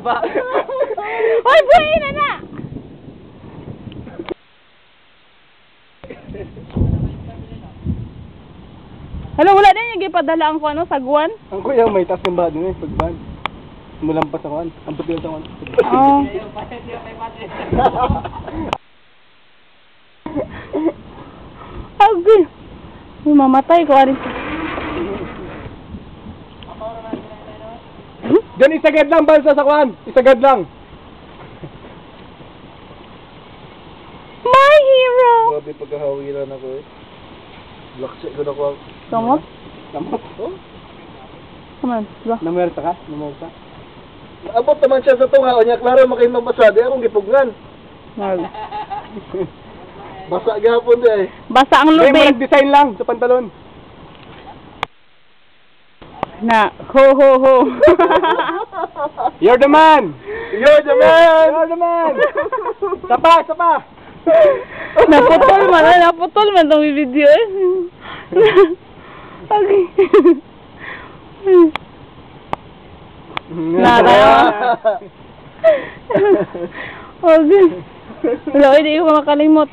Tuba. Hoy, buhay na na! Hala, wala na yung ipadala ang ano, sagwan? Ang kuya, may taas ng bado na pagban. Mulampas ako, ang putil sa ako. Oo. Agay. Mamatay ko, arin. Diyan, isagad lang, balsa sa kwan. Isagad lang. My hero! Grabe pagkahawilan ako eh. Laksa ko na ko. Kamot? Kamot? Oh? Come on, go. Namerta ka? Namerta? Abot naman siya sa tunga. O niya, klaro makain mabasa. Di akong gipugnan. Nag. Basa gahapon di eh. Basa ang May lubig. design lang sa pantalon. Na, ho ho ho. You're the man! You're the man! You're the man! Sapa! Sapa! Naputol man itong video eh. Okay. Nara. Okay. Wala, hindi ko makalimot.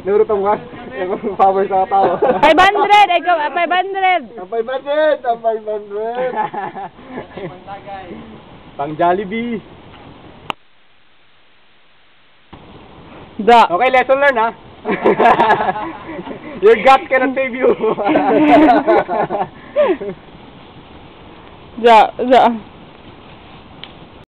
Nurot ang was. Yung power sa tao. 500! Ikaw, 500! Ang 500! Ang 500! Pang Jollibee. Da. Okay, lesson learned ha. Your gut cannot save you. Da.